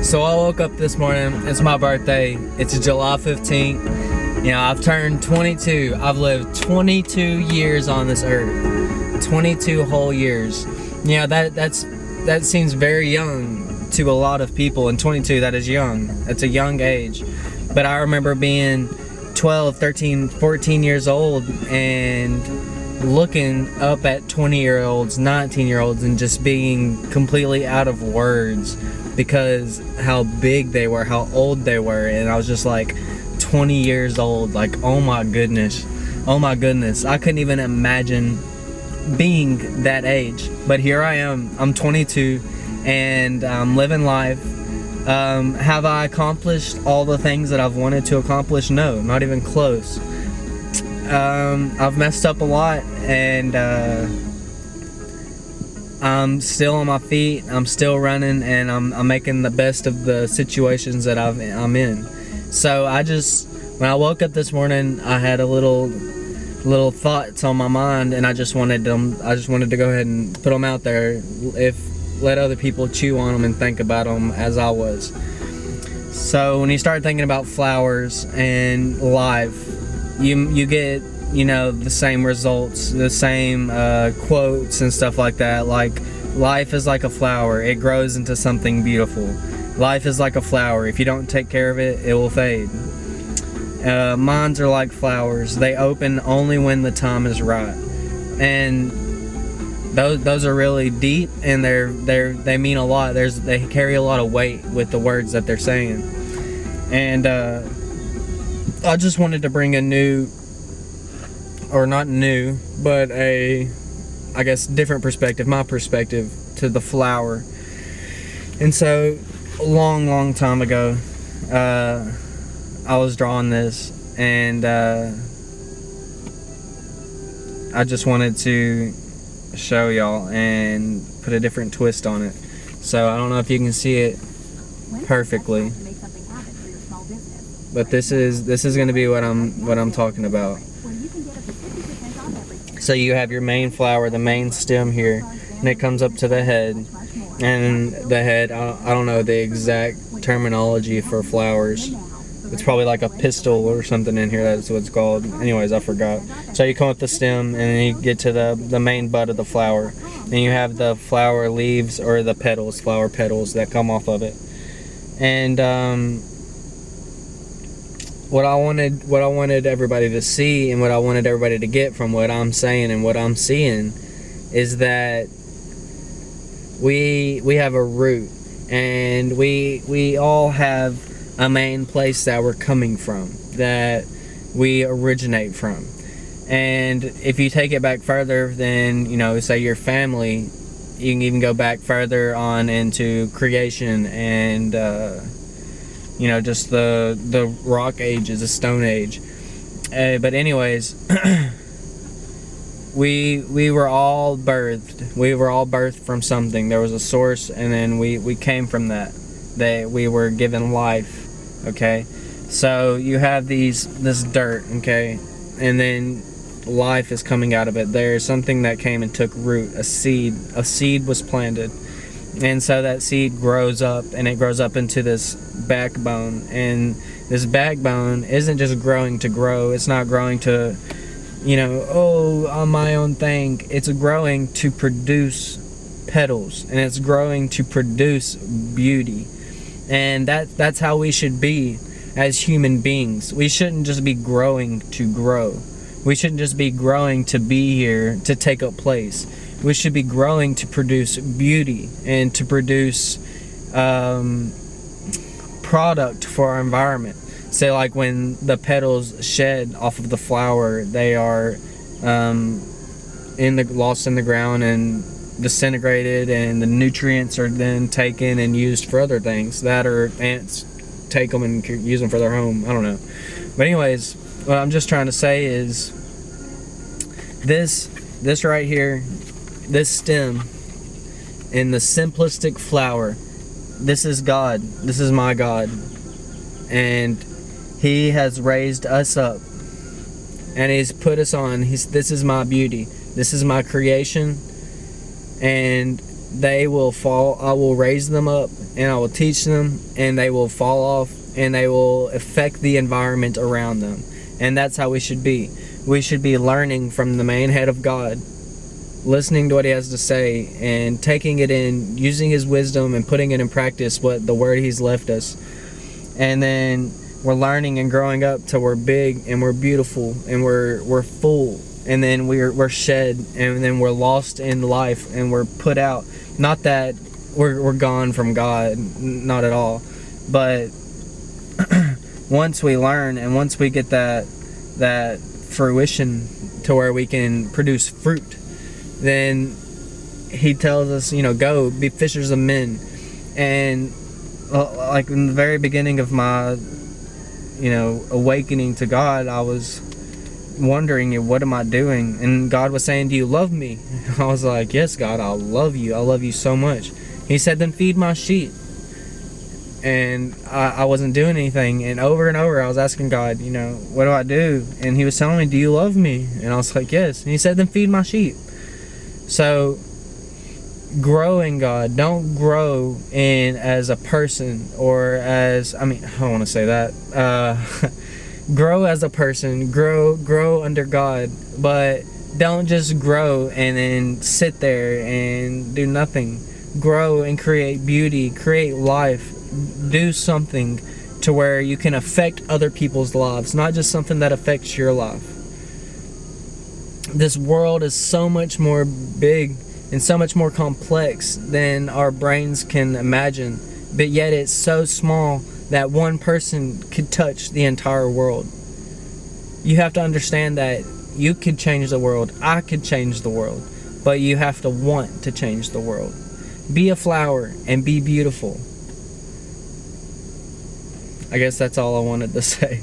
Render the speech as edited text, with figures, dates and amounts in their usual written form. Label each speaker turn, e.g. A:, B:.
A: So I woke up this morning, it's my birthday, it's July 15th. You know, I've turned 22. I've lived 22 years on this earth. 22 whole years. You know, that seems very young to a lot of people, and 22, that is young. That's a young age. But I remember being 12, 13, 14 years old and looking up at 20-year-olds, 19-year-olds, and just being completely out of words because how big they were, how old they were. And I was just like 20 years old, like, oh my goodness, I couldn't even imagine being that age. But here I am, I'm 22 and I'm living life. Have I accomplished all the things that I've wanted to accomplish? No, not even close. I've messed up a lot, and I'm still on my feet. I'm still running, and I'm making the best of the situations that I'm in. So when I woke up this morning, I had a little thoughts on my mind, and I just wanted to go ahead and put them out there. Let other people chew on them and think about them as I was. So when you start thinking about flowers and life, you get, you know, the same results, the same quotes and stuff like that. Like, life is like a flower, it grows into something beautiful. Life is like a flower, if you don't take care of it, it will fade. Minds are like flowers, they open only when the time is right. And those are really deep, and they mean a lot. They carry a lot of weight with the words that they're saying. And I just wanted to bring a new, or not new, but I guess different perspective, my perspective to the flower. And so a long time ago, I was drawing this, and I just wanted to show y'all and put a different twist on it. So I don't know if you can see it perfectly, but this is going to be what I'm talking about. So you have your main flower, the main stem here, and it comes up to the head. And the head, I don't know the exact terminology for flowers. It's probably like a pistil or something in here, that's what it's called. Anyways, I forgot. So you come up the stem, and then you get to the main bud of the flower. And you have the flower leaves, or the petals, flower petals that come off of it. And what I wanted everybody to see, and what I wanted everybody to get from what I'm saying and what I'm seeing, is that we have a root, and we all have a main place that we're coming from, that we originate from. And if you take it back further, then, you know, say your family, you can even go back further on into creation and you know, just the rock ages, the stone age. But anyways, we were all birthed. We were all birthed from something. There was a source, and then we came from that we were given life. Okay, so you have this dirt, okay, and then life is coming out of it. There's something that came and took root, a seed was planted, and so that seed grows up, and it grows up into this backbone. And this backbone isn't just growing to grow. It's not growing to, you know, on my own thing. It's growing to produce petals, and it's growing to produce beauty. And that's how we should be as human beings. We shouldn't just be growing to grow. We shouldn't just be growing to be here, to take up place. We should be growing to produce beauty and to produce product for our environment. Say, like when the petals shed off of the flower, they are lost in the ground and disintegrated, and the nutrients are then taken and used for other things. That, or ants take them and use them for their home. I don't know. But anyways, what I'm just trying to say is this right here, this stem in the simplistic flower, this is God. This is my God. And He has raised us up, and He's put us on. This is my beauty. This is my creation. And they will fall. I will raise them up, and I will teach them, and they will fall off, and they will affect the environment around them. And that's how we should be. We should be learning from the main head of God, listening to what he has to say, and taking it in, using his wisdom and putting it in practice, what the word he's left us. And then we're learning and growing up till we're big and we're beautiful and we're full, and then we're shed, and then we're lost in life and we're put out. Not that we're gone from God, not at all, but once we learn and once we get that fruition to where we can produce fruit, then he tells us, go be fishers of men. And like in the very beginning of my awakening to God, I was wondering, what am I doing? And God was saying, do you love me? I was like, yes, God, I love you so much. He said, then feed my sheep. And I wasn't doing anything, and over I was asking God, what do I do? And he was telling me, do you love me? And I was like, yes. And he said, then feed my sheep. So grow in God. Don't grow in as a person, or as, I don't want to say that. Grow as a person. Grow under God. But don't just grow and then sit there and do nothing. Grow and create beauty, create life, do something to where you can affect other people's lives, not just something that affects your life. This world is so much more big and so much more complex than our brains can imagine, but yet it's so small that one person could touch the entire world. You have to understand that you could change the world, I could change the world, but you have to want to change the world. Be a flower and be beautiful. I guess that's all I wanted to say.